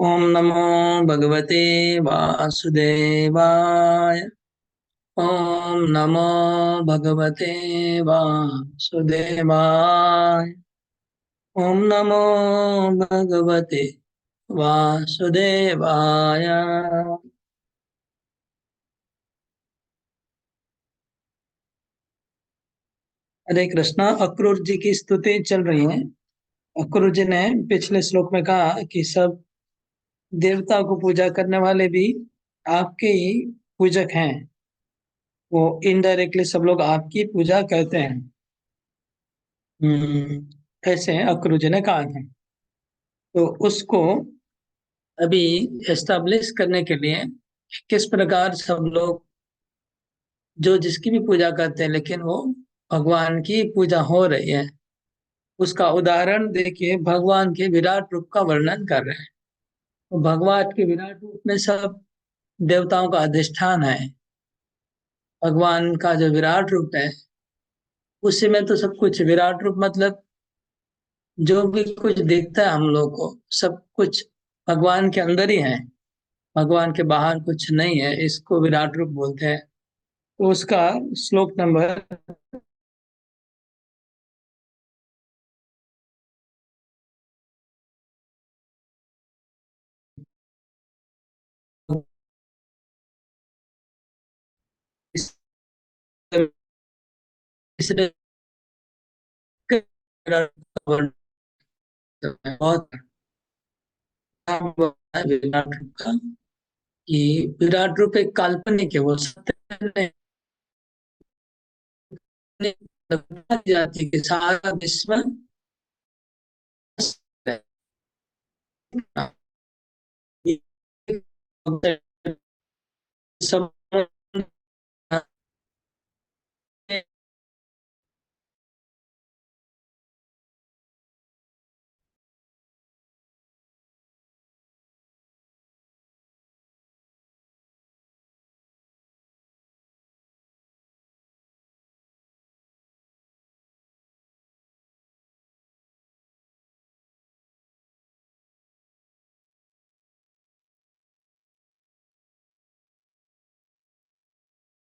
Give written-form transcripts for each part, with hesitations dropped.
ओम नमो भगवते वासुदेवाय। ओम नमो भगवते वासुदेवाय। ओम नमो भगवते वासुदेवाय। हरे कृष्णा। अक्रूर जी की स्तुति चल रही है। अक्रूर जी ने पिछले श्लोक में कहा कि सब देवता को पूजा करने वाले भी आपके ही पूजक हैं। वो इनडायरेक्टली सब लोग आपकी पूजा करते हैं। ऐसे अक्रूर जी ने कहा था। तो उसको अभी एस्टेब्लिश करने के लिए किस प्रकार सब लोग जो जिसकी भी पूजा करते हैं लेकिन वो भगवान की पूजा हो रही है, उसका उदाहरण देखिए। भगवान के विराट रूप का वर्णन कर रहे हैं। तो भगवान के विराट रूप में सब देवताओं का अधिष्ठान है। भगवान का जो विराट रूप है उसी में तो सब कुछ। विराट रूप मतलब जो भी कुछ दिखता है हम लोग को, सब कुछ भगवान के अंदर ही है। भगवान के बाहर कुछ नहीं है, इसको विराट रूप बोलते हैं। तो उसका श्लोक नंबर इस- इसलिए बहुत विराट रूप का कि विराट रूप एक काल्पनिक है, वो सत्य नहीं। जाति के सारा विश्व सब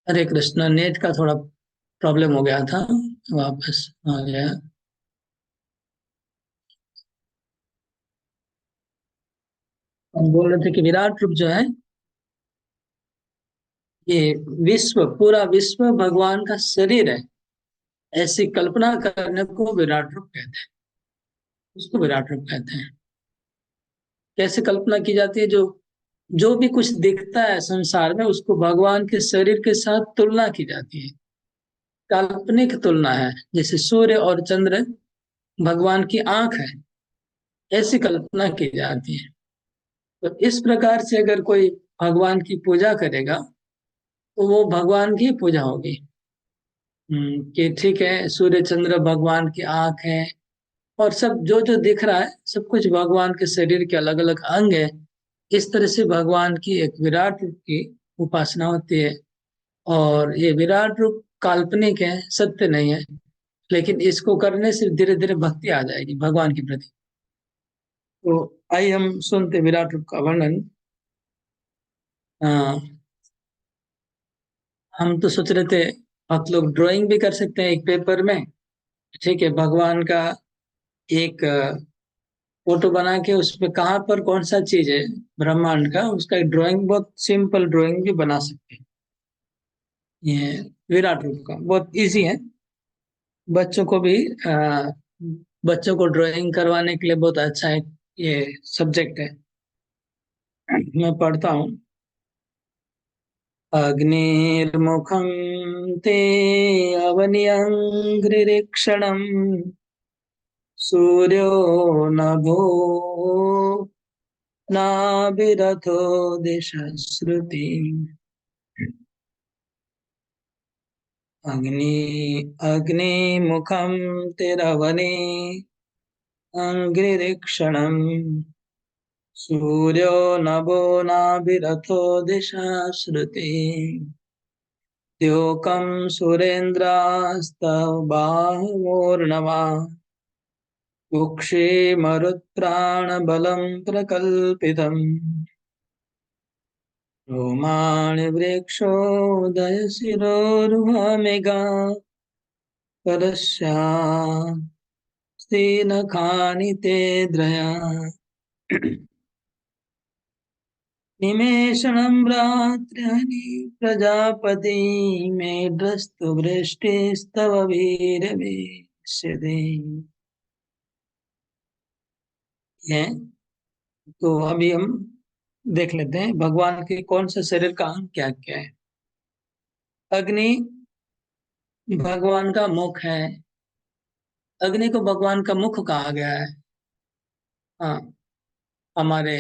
हरे कृष्ण। नेट का थोड़ा प्रॉब्लम हो गया था, वापस आ गया। हम बोल रहे थे कि विराट रूप जो है, ये विश्व, पूरा विश्व भगवान का शरीर है, ऐसी कल्पना करने को विराट रूप कहते हैं। उसको विराट रूप कहते हैं। कैसे कल्पना की जाती है? जो जो भी कुछ दिखता है संसार में उसको भगवान के शरीर के साथ तुलना की जाती है। काल्पनिक तुलना है। जैसे सूर्य और चंद्र भगवान की आंख है, ऐसी कल्पना की जाती है। तो इस प्रकार से अगर कोई भगवान की पूजा करेगा तो वो भगवान की पूजा होगी। कि ठीक है, सूर्य चंद्र भगवान की आंख है, और सब जो जो दिख रहा है सब कुछ भगवान के शरीर के अलग अलग अंग है। इस तरह से भगवान की एक विराट रूप की उपासना होती है। और ये विराट रूप काल्पनिक है, सत्य नहीं है। लेकिन इसको करने से धीरे धीरे भक्ति आ जाएगी भगवान के प्रति। तो आइए हम सुनते विराट रूप का वर्णन। अ, हम तो सोच रहे थे आप लोग ड्राइंग भी कर सकते हैं एक पेपर में। ठीक है, भगवान का एक फोटो बना के उसमें कहाँ पर कौन सा चीज है ब्रह्मांड का, उसका एक ड्राइंग, बहुत सिंपल ड्राइंग भी बना सकते हैं। ये विराट रूप का बहुत इजी है। बच्चों को भी बच्चों को ड्राइंग करवाने के लिए बहुत अच्छा है, ये सब्जेक्ट है। मैं पढ़ता हूँ। अग्निर्मुखं ते अवनियंघ्रिरीक्षणम् सूर्यो नभो नाभिरथो दिशश्रुति। अग्नि अग्निमुखं तिरवने अङ्घ्रिरीक्षणम् सूर्यो नभो नाभिरथो दिशा श्रुति। द्योकं सुरेन्द्रास्तव बाहुवोर्णवा कुक्षे मरुत्प्राणबलं प्रकल्पितम् रोमाणि वृक्षोदयशिरोरुहमेघा परस्यास्ति नखानि ते द्रया निमेषणं रात्र्यनि प्रजापति मेढ्रस्तु वृष्टिस्तव वीरवेश्यते। है तो अभी हम देख लेते हैं भगवान के कौन से शरीर का अंग क्या क्या है। अग्नि भगवान का मुख है। अग्नि को भगवान का मुख कहा गया है। हाँ, हमारे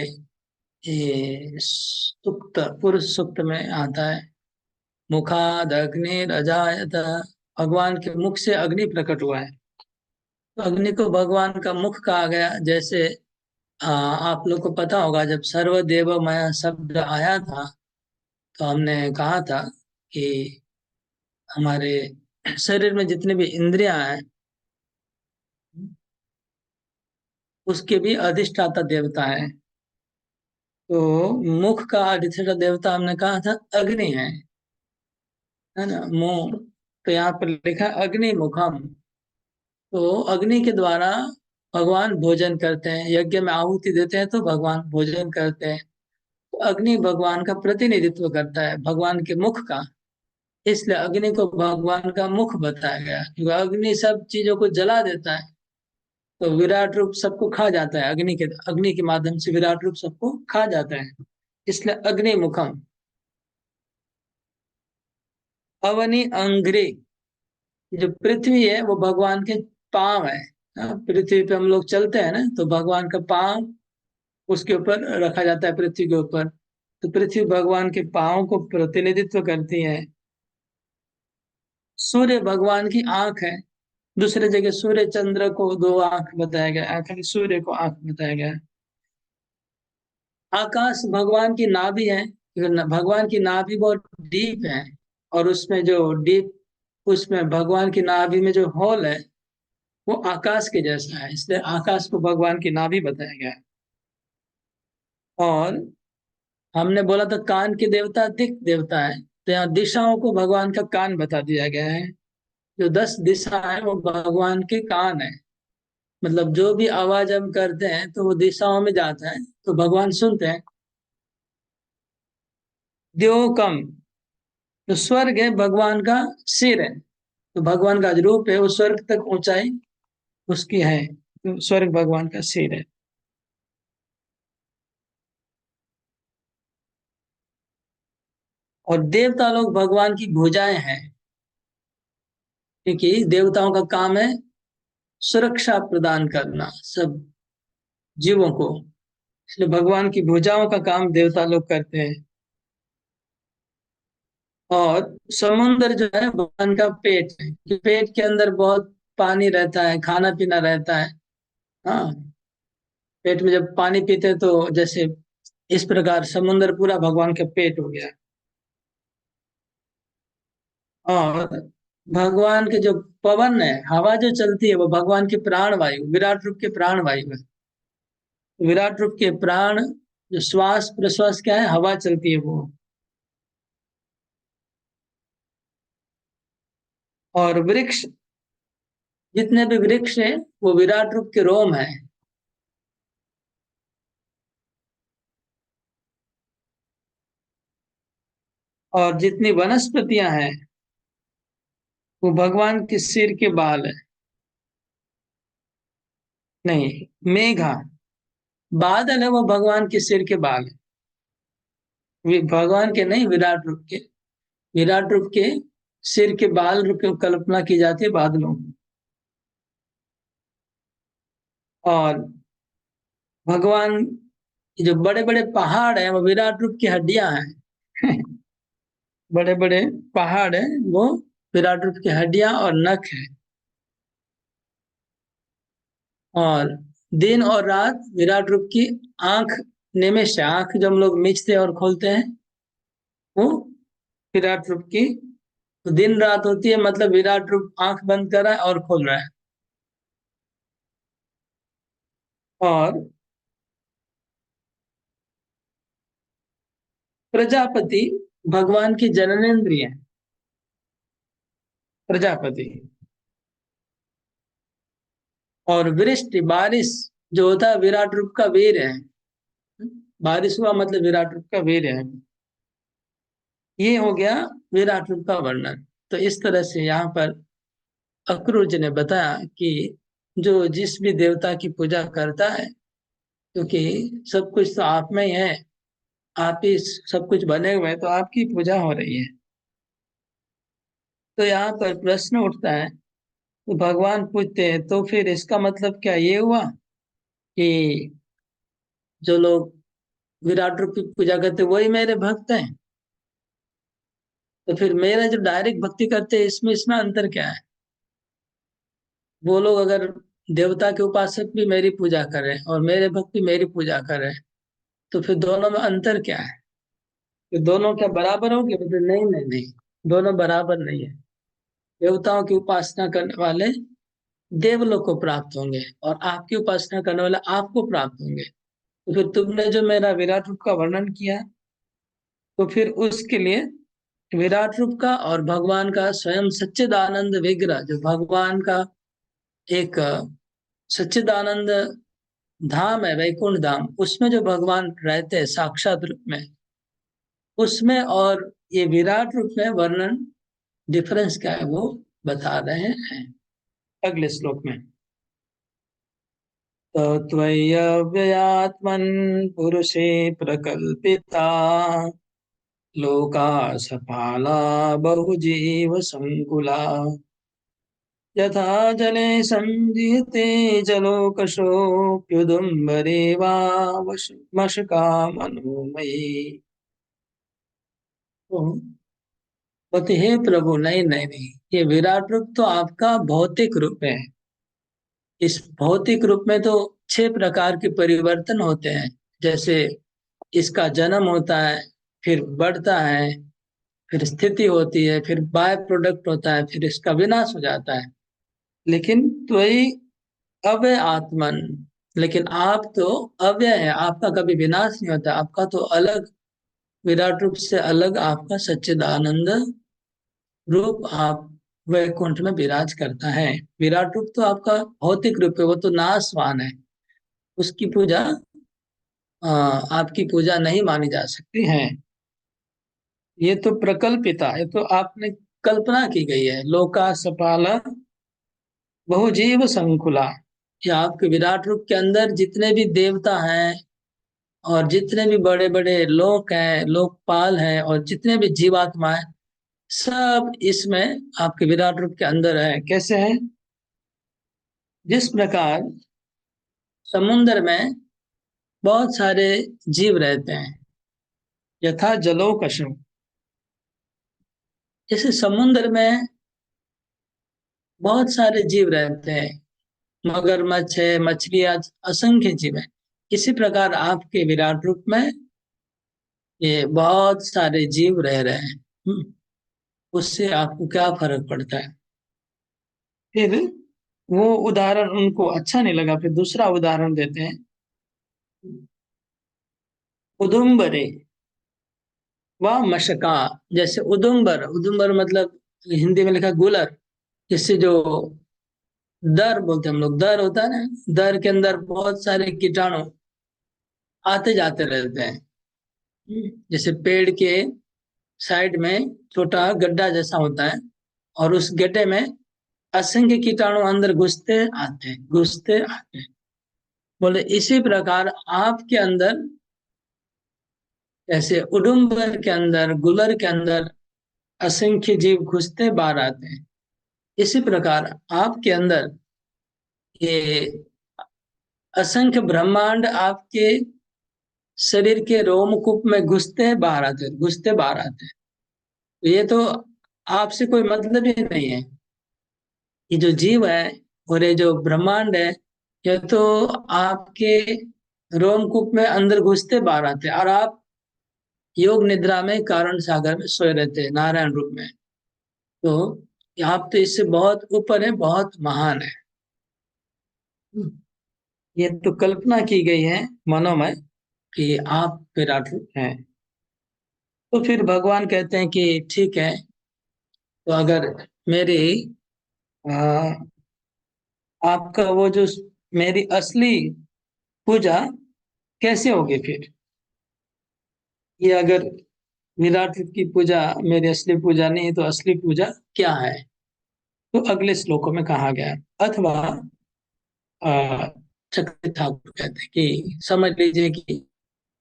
ये सुक्त पुरुष सुक्त में आता है, मुखाद अग्नि रजायत। भगवान के मुख से अग्नि प्रकट हुआ है, तो अग्नि को भगवान का मुख कहा गया। जैसे आप लोग को पता होगा, जब सर्वदेवमय शब्द आया था तो हमने कहा था कि हमारे शरीर में जितने भी इंद्रियां हैं उसके भी अधिष्ठाता देवता है। तो मुख का अधिष्ठाता देवता हमने कहा था अग्नि है ना, मुख। तो यहाँ पर लिखा है अग्नि मुखम। तो अग्नि के द्वारा भगवान भोजन करते हैं, यज्ञ में आहुति देते हैं तो भगवान भोजन करते हैं। तो अग्नि भगवान का प्रतिनिधित्व करता है, भगवान के मुख का। इसलिए अग्नि को भगवान का मुख बताया गया, क्योंकि अग्नि सब चीजों को जला देता है। तो विराट रूप सबको खा जाता है, अग्नि के माध्यम से विराट रूप सबको खा जाता है, इसलिए अग्नि मुखम। अवनि अंग्रे, जो पृथ्वी है वो भगवान के पांव है। पृथ्वी पे हम लोग चलते हैं ना, तो भगवान का पांव उसके ऊपर रखा जाता है, पृथ्वी के ऊपर। तो पृथ्वी भगवान के पांव को प्रतिनिधित्व करती है। सूर्य भगवान की आंख है। दूसरे जगह सूर्य चंद्र को दो आंख बताया गया है, खाली सूर्य को आंख बताया गया है। आकाश भगवान की नाभि है, क्योंकि भगवान की नाभि बहुत डीप है। और उसमें जो डीप, उसमें भगवान की नाभि में जो होल है वो आकाश के जैसा है, इसलिए आकाश को भगवान की नाभि बताया गया है। और हमने बोला था कान के देवता दिक् देवता है, तो यहाँ दिशाओं को भगवान का कान बता दिया गया है। जो 10 दिशा है वो भगवान के कान है। मतलब जो भी आवाज हम करते हैं तो वो दिशाओं में जाता है, तो भगवान सुनते हैं। द्योकम, तो स्वर्ग है भगवान का सिर है। तो भगवान का जो रूप है वो स्वर्ग तक ऊंचाई उसकी है, तो स्वर्ग भगवान का सिर है। और देवता लोग भगवान की भुजाएं हैं, क्योंकि देवताओं का काम है सुरक्षा प्रदान करना सब जीवों को, इसलिए भगवान की भुजाओं का काम देवता लोग करते हैं। और समुद्र जो है भगवान का पेट है, कि पेट के अंदर बहुत पानी रहता है, खाना पीना रहता है। हाँ, पेट में जब पानी पीते हैं तो जैसे इस प्रकार समुद्र पूरा भगवान का पेट हो गया। और भगवान के जो पवन है, हवा जो चलती है, वो भगवान की प्राण वायु, विराट रूप के प्राण वायु है। विराट रूप के प्राण, जो श्वास प्रश्वास क्या है, हवा चलती है वो। और वृक्ष, जितने भी वृक्ष है वो विराट रूप के रोम है। और जितनी वनस्पतियां हैं वो भगवान के सिर के बाल है। नहीं, मेघा, बादल है वो भगवान के सिर के बाल है। भगवान के नहीं, विराट रूप के। विराट रूप के सिर के बाल रूप की कल्पना की जाती है बादलों की। और भगवान के जो बड़े बड़े पहाड़ हैं वो विराट रूप की हड्डियां हैं। बड़े बड़े पहाड़ है वो विराट रूप की हड्डियां और नख है। और दिन और रात विराट रूप की आंख, निमिष आंख जो हम लोग मिचते और खोलते हैं वो विराट रूप की। तो दिन रात होती है, मतलब विराट रूप आंख बंद कर रहा है और खोल रहा है। और प्रजापति भगवान की जननेन्द्रिय है। प्रजापति। और वृष्टि बारिश जो होता है विराट रूप का वीर है। बारिश हुआ मतलब विराट रूप का वीर है। ये हो गया विराट रूप का वर्णन। तो इस तरह से यहाँ पर अक्रूर जी ने बताया कि जो जिस भी देवता की पूजा करता है, क्योंकि सब कुछ तो आप में ही है, आप ही सब कुछ बने हुए हैं, तो आपकी पूजा हो रही है। तो यहाँ पर प्रश्न उठता है, तो भगवान पूछते हैं तो फिर इसका मतलब क्या ये हुआ कि जो लोग विराट रूप की पूजा करते वही मेरे भक्त हैं? तो फिर मेरा जो डायरेक्ट भक्ति करते हैं इसमें इसमें अंतर क्या है? वो लोग अगर देवता के उपासक भी मेरी पूजा कर रहे हैं और मेरे भक्त भी मेरी पूजा कर रहे हैं, तो फिर दोनों में अंतर क्या है? तो दोनों क्या बराबर होंगे? तो नहीं नहीं नहीं, दोनों बराबर नहीं है। देवताओं की उपासना करने वाले देवलोक को प्राप्त होंगे और आपकी उपासना करने वाले आपको प्राप्त होंगे। तो फिर तुमने जो मेरा विराट रूप का वर्णन किया, तो फिर उसके लिए विराट रूप का और भगवान का स्वयं सच्चिदानंद विग्रह, जो भगवान का एक सच्चिदानंद धाम है, वैकुंठ धाम, उसमें जो भगवान रहते हैं साक्षात रूप में, उसमें और ये विराट रूप में वर्णन डिफरेंस क्या है वो बता रहे हैं अगले श्लोक में। तो त्वय्यव्ययात्मन् पुरुषे प्रकल्पिता लोका सफला बहुजीव संकुला यथा जले संजीते जलोकशोऽप्युदुम्बरे वा मशका मनोमयी। तो बोलते हे प्रभु, नहीं नहीं नहीं, ये विराट रूप तो आपका भौतिक रूप है। इस भौतिक रूप में तो 6 प्रकार के परिवर्तन होते हैं। जैसे इसका जन्म होता है, फिर बढ़ता है, फिर स्थिति होती है, फिर बाय प्रोडक्ट होता है, फिर इसका विनाश हो जाता है। लेकिन त्वयि अव्यय आत्मन, लेकिन आप तो अव्यय है, आपका कभी विनाश नहीं होता। आपका तो अलग, विराट रूप से अलग आपका सच्चिदानंद रूप आप वैकुंठ में विराज करता है। विराट रूप तो आपका भौतिक रूप है, वो तो नाशवान है, उसकी पूजा आपकी पूजा नहीं मानी जा सकती है। ये तो प्रकल्पिता, ये तो आपने कल्पना की गई है। लोका सपाला बहुजीव संकुला, ये आपके विराट रूप के अंदर जितने भी देवता हैं और जितने भी बड़े बड़े लोक हैं, लोकपाल हैं, और जितने भी जीवात्मा हैं, सब इसमें आपके विराट रूप के अंदर है। कैसे है? जिस प्रकार समुन्द्र में बहुत सारे जीव रहते हैं, यथा जलोकशम, जैसे समुद्र में बहुत सारे जीव रहते हैं, मगरमच्छ है, मछलियां, असंख्य जीव है। इसी प्रकार आपके विराट रूप में ये बहुत सारे जीव रह रहे हैं। उससे आपको क्या फर्क पड़ता है? फिर वो उदाहरण उनको अच्छा नहीं लगा, फिर दूसरा उदाहरण देते हैं। उदुम्बरे व मशका, जैसे उदुम्बर, उदुम्बर मतलब हिंदी में लिखा गुलर, जिससे जो दर बोलते हैं हम लोग, दर होता है ना, दर के अंदर बहुत सारे कीटाणु आते जाते रहते हैं। जैसे पेड़ के साइड में छोटा गड्ढा जैसा होता है, और उस गड्ढे में असंख्य कीटाणु अंदर घुसते आते हैं। बोले इसी प्रकार आपके अंदर, जैसे उडुम्बर के अंदर, गुलर के अंदर असंख्य जीव घुसते बाहर आते हैं, इसी प्रकार आपके अंदर ये असंख्य ब्रह्मांड आपके शरीर के रोमकूप में घुसते बाहर आते हैं। तो ये तो आपसे कोई मतलब ही नहीं है। ये जो जीव है और ये जो ब्रह्मांड है, ये तो आपके रोमकूप में अंदर घुसते बाहर आते हैं, और आप योग निद्रा में कारण सागर में सोए रहते हैं नारायण रूप में। तो आप तो इससे बहुत ऊपर है, बहुत महान है। ये तो कल्पना की गई है मनोमय कि आप विराट रूप हैं। तो फिर भगवान कहते हैं कि ठीक है, तो अगर मेरी आ, आपका वो जो मेरी असली पूजा कैसे होगी फिर, ये अगर विराट रूप की पूजा मेरी असली पूजा नहीं है तो असली पूजा क्या है? तो अगले श्लोकों में कहा गया है। अथवा चक्रवर्ती ठाकुर कहते हैं कि समझ लीजिए कि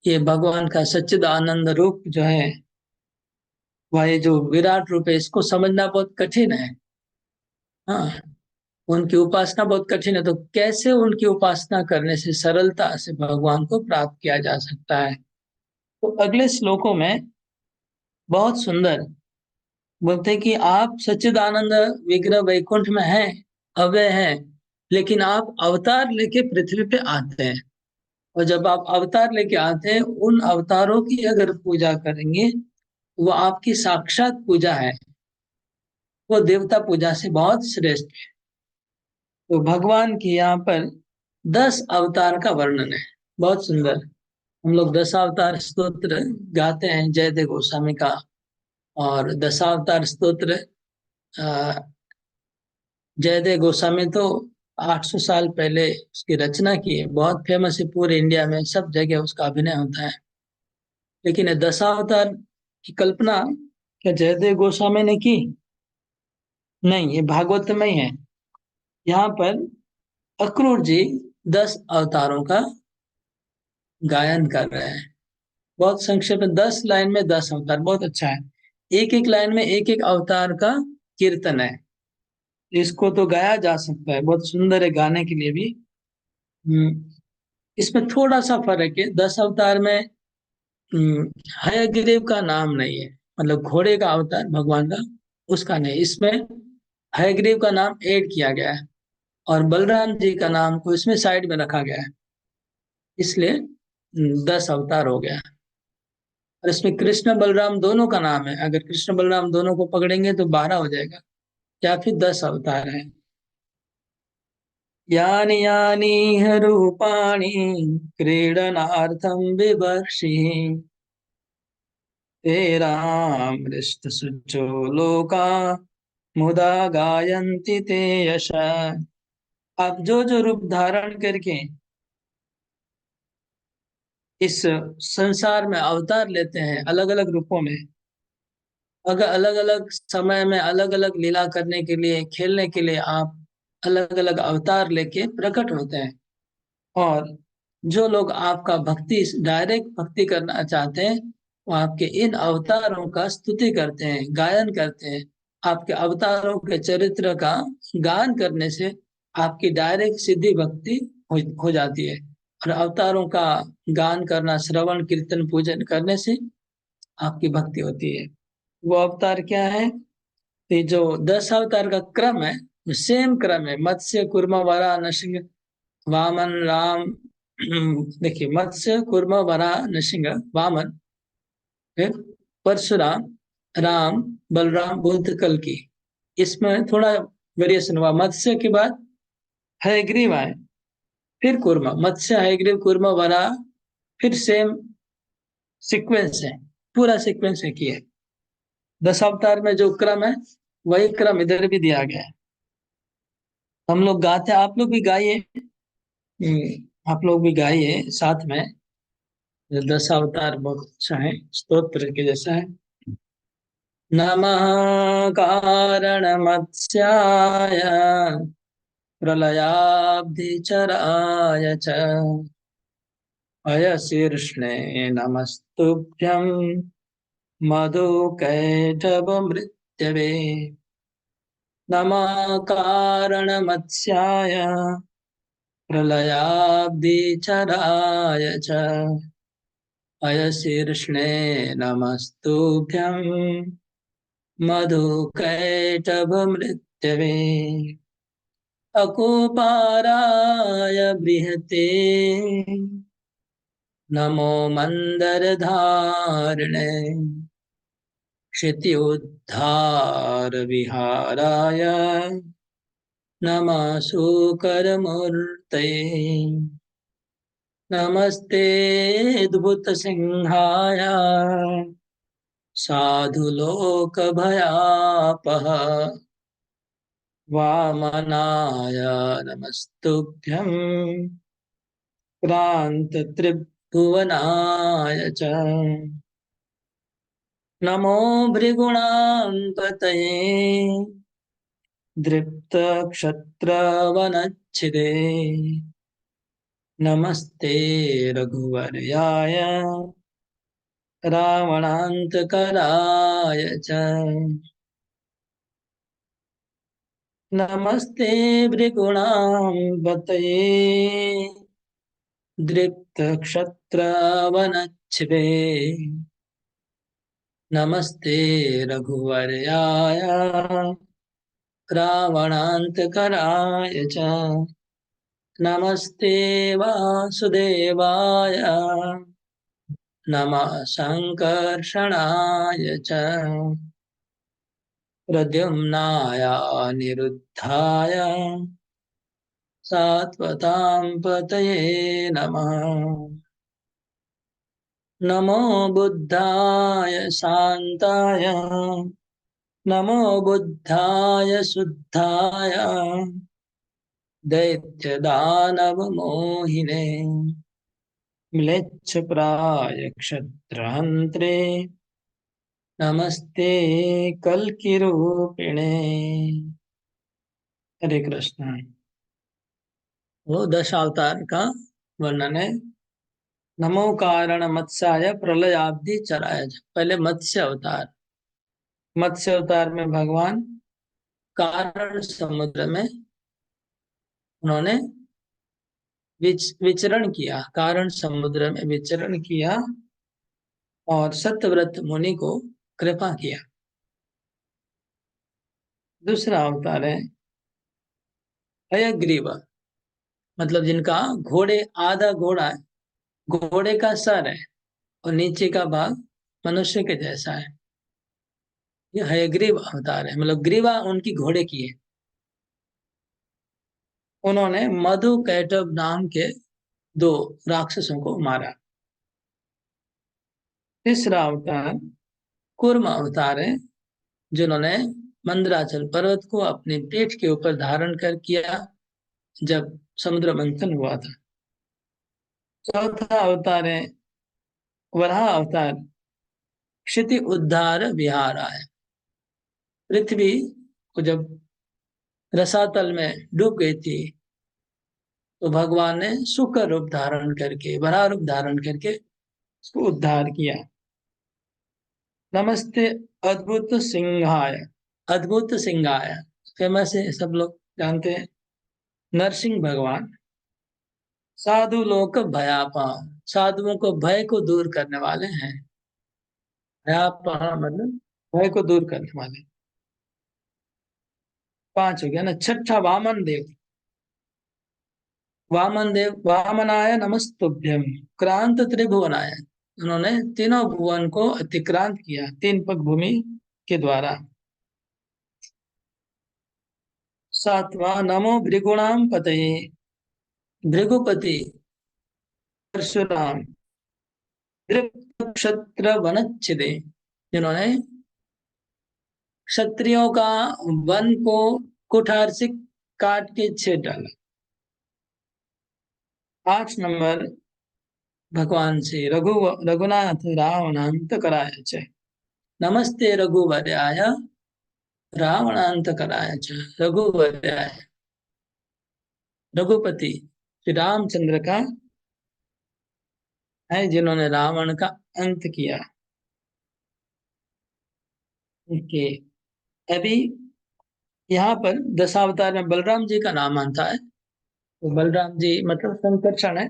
ये भगवान का सच्चिदानंद रूप जो है, वह ये जो विराट रूप है, इसको समझना बहुत कठिन है। हाँ, उनकी उपासना बहुत कठिन है, तो कैसे उनकी उपासना करने से सरलता से भगवान को प्राप्त किया जा सकता है? तो अगले श्लोकों में बहुत सुंदर बोलते हैं कि आप सच्चिदानंद विग्रह वैकुंठ में हैं, अव्यय हैं, लेकिन आप अवतार लेके पृथ्वी पे आते हैं। और जब आप अवतार लेके आते हैं, उन अवतारों की अगर पूजा करेंगे, वो आपकी साक्षात पूजा है, वो देवता पूजा से बहुत श्रेष्ठ है। तो भगवान की यहाँ पर 10 अवतार का वर्णन है, बहुत सुंदर। हम लोग दशावतार स्तोत्र गाते हैं जयदेव गोस्वामी का। और दशावतार स्तोत्र अ, जयदेव गोस्वामी तो 800 साल पहले उसकी रचना की है, बहुत फेमस है, पूरे इंडिया में सब जगह उसका अभिनय होता है। लेकिन ये दशावतार की कल्पना क्या जयदेव गोस्वामी ने की? नहीं, ये भागवत में ही है। यहाँ पर अक्रूर जी 10 अवतारों का गायन कर रहे हैं। बहुत संक्षेप में 10 लाइन में 10 अवतार, बहुत अच्छा है। एक एक लाइन में एक एक अवतार का कीर्तन है। इसको तो गाया जा सकता है, बहुत सुंदर है गाने के लिए भी। हम्म, इसमें थोड़ा सा फर्क है। 10 अवतार में हयग्रीव का नाम नहीं है, मतलब घोड़े का अवतार भगवान का, उसका नहीं। इसमें हयग्रीव का नाम ऐड किया गया है, और बलराम जी का नाम को इसमें साइड में रखा गया है, इसलिए 10 अवतार हो गया। और इसमें कृष्ण बलराम दोनों का नाम है, अगर कृष्ण बलराम दोनों को पकड़ेंगे तो 12 हो जाएगा, या फिर 10 अवतार है। यानि यानि ह रूपाणि क्रीडनार्थं विवक्षि ते रामृष्टसुचो लोका मुदा गायन्ति ते यशा। आप जो जो रूप धारण करके इस संसार में अवतार लेते हैं, अलग अलग रूपों में, अगर अलग अलग समय में अलग अलग लीला करने के लिए, खेलने के लिए आप अलग अलग अवतार लेके प्रकट होते हैं। और जो लोग आपका भक्ति, डायरेक्ट भक्ति करना चाहते हैं, वो आपके इन अवतारों का स्तुति करते हैं, गायन करते हैं। आपके अवतारों के चरित्र का गान करने से आपकी डायरेक्ट सिद्धि भक्ति हो जाती है। और अवतारों का गान करना, श्रवण कीर्तन पूजन करने से आपकी भक्ति होती है। वो अवतार क्या है? तो ये जो 10 अवतार का क्रम है, सेम क्रम है। मत्स्य कूर्म वराह नृसिंह वामन राम। देखिए, मत्स्य कूर्म वराह नृसिंह वामन, फिर परशुराम, राम, बलराम, बुद्ध, कल्कि। इसमें थोड़ा वेरिएशन हुआ। मत्स्य के बाद हयग्रीव आए, फिर कूर्म, मत्स्य हयग्रीव कूर्म वराह, फिर सेम सीक्वेंस है, पूरा सीक्वेंस है किया। 10 अवतार में जो क्रम है, वही क्रम इधर भी दिया गया है। हम लोग गाते हैं, आप लोग भी गाइए। आप लोग भी गाइए साथ में। 10 अवतार बहुत अच्छा है, स्तोत्र के जैसा है। नमः कारणमत्स्याय प्रलयाब्धिचराय च अयशीर्ष्णे नमस्तुभ्यं मधुकैटभमृत्यवे। नमः कारणमत्स्याय प्रलयाब्धिचराय च अयशीर्ष्णे नमस्तुभ्यं मधुकैटभमृत्यवे। अकुपाराय बृहते नमो मन्दरधारिणे क्षित्युद्धारविहाराय नमः शूकरमूर्तये। नमस्ते अद्भुत सिंहाय साधुलोकभयापः वामनाय नमस्तुभ्यं क्रान्तत्रिभुवनाय च नमो भृगुणाम्पतये दृप्तक्षत्रवनच्छिदे नमस्ते रघुवर्याय रावणान्तकराय च नमस्ते भृगुणाम्पतये दृप्तक्षत्रवनच्छिदे नमस्ते रघुवर्याय रावणान्तकराय च नमस्ते वासुदेवाय नमः संकर्षणाय च प्रद्युम्नाय अनिरुद्धाय सात्वतां पतये नमः नमो बुद्धाय शान्ताय नमो बुद्धाय शुद्धाय दैत्यदानवमोहिने म्लेच्छप्राय क्षत्रहन्त्रे नमस्ते कल्किरूपिणे। हरे कृष्ण। वो दशावतार का वर्णन है। नमो कारण मत्स्याय प्रलयाब्धि चराय। पहले मत्स्य अवतार, मत्स्य अवतार में भगवान कारण समुद्र में उन्होंने विचरण किया, कारण समुद्र में विचरण किया और सत्यव्रत मुनि को कृपा किया। दूसरा अवतार है हयग्रीव, मतलब जिनका घोड़े, आधा घोड़ा है, घोड़े का सर है और नीचे का भाग मनुष्य के जैसा है। ये हयग्रीव अवतार है, मतलब ग्रीवा उनकी घोड़े की है। उन्होंने मधु कैटव नाम के दो राक्षसों को मारा। तीसरा अवतार कूर्म अवतार है, जिन्होंने मंदराचल पर्वत को अपनी पीठ के ऊपर धारण कर किया जब समुद्र मंथन हुआ था। चौथा अवतार है वराह अवतार, क्षिति उद्धार विहाराय। पृथ्वी को जब रसातल में डूब गई थी तो भगवान ने शुक्र रूप धारण करके, वराह रूप धारण करके उसको उद्धार किया। नमस्ते अद्भुत सिंहाय, अद्भुत सिंहाय फेमस है, सब लोग जानते हैं। नरसिंह भगवान साधु लोक भयापा, साधुओं को भय को दूर करने वाले हैं। भयापा मतलब भय को दूर करने वाले। पांच हो गया ना। छठा वामन देव, वामन देव वामनाय नमस्तुभ्यम क्रांत त्रिभुवनाय। उन्होंने तीनों भुवन को अतिक्रांत किया तीन पग भूमि के द्वारा। सातवां नमो भृगुणाम पतये, भृगुपति परशुराम क्षत्र वनच्छिदे, जिन्होंने क्षत्रियों का वन को कुठार से काट के छेद डाला। 8 नंबर भगवान से रघुनाथ रावणांत कराय च। नमस्ते रघुवराय रावणांत कराय च। रघुवराय रघुपति श्री रामचंद्र का है, जिन्होंने रावण का अंत किया। ओके, अभी यहाँ पर दशावतार में बलराम जी का नाम आता है। तो बलराम जी मतलब संकर्षण है,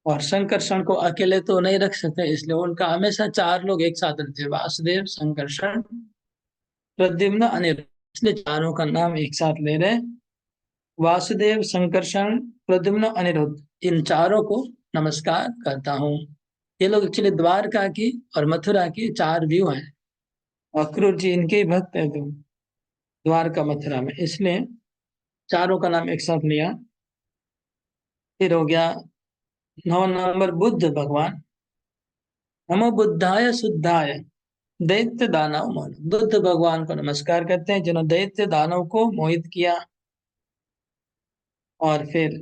और संकर्षण को अकेले तो नहीं रख सकते, इसलिए उनका हमेशा चार लोग एक साथ रहते हैं, वासुदेव, संकर्षण, प्रद्युम्न, अनिरुद्ध। इसलिए चारों का नाम एक साथ ले रहे हैं। वासुदेव, संकर्षण, प्रद्युम्न, अनिरुद्ध, इन चारों को नमस्कार करता हूँ। ये लोग एक्चुअली द्वारका की और मथुरा की चार व्यू हैं। अक्रूर जी इनके ही भक्त है, तो द्वारका मथुरा में, इसलिए चारों का नाम एक साथ लिया। फिर हो गया 9 नंबर बुद्ध भगवान। नमो बुद्धाय शुद्धाय दैत्य दानव मोहन। बुद्ध भगवान को नमस्कार करते हैं जिन्होंने दैत्य दानव को मोहित किया। और फिर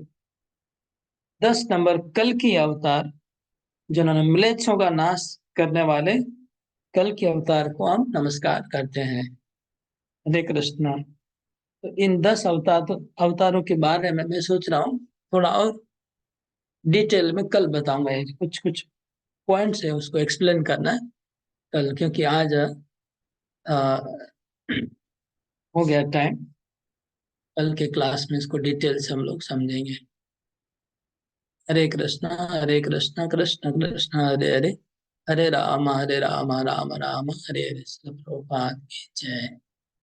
10 नंबर कल की अवतार, जिन्होंने म्लेच्छों का नाश करने वाले कल के अवतार को हम नमस्कार करते हैं। हरे कृष्णा। तो इन 10 अवतारों के बारे में मैं सोच रहा हूँ थोड़ा और डिटेल में कल बताऊंगा। ये कुछ कुछ पॉइंट्स है उसको एक्सप्लेन करना है कल, क्योंकि आज आ, हो गया टाइम। कल के क्लास में इसको डिटेल से हम लोग समझेंगे। हरे कृष्णा कृष्ण कृष्ण हरे हरे, हरे राम राम राम हरे हरे। श्रील प्रभुपाद की जय।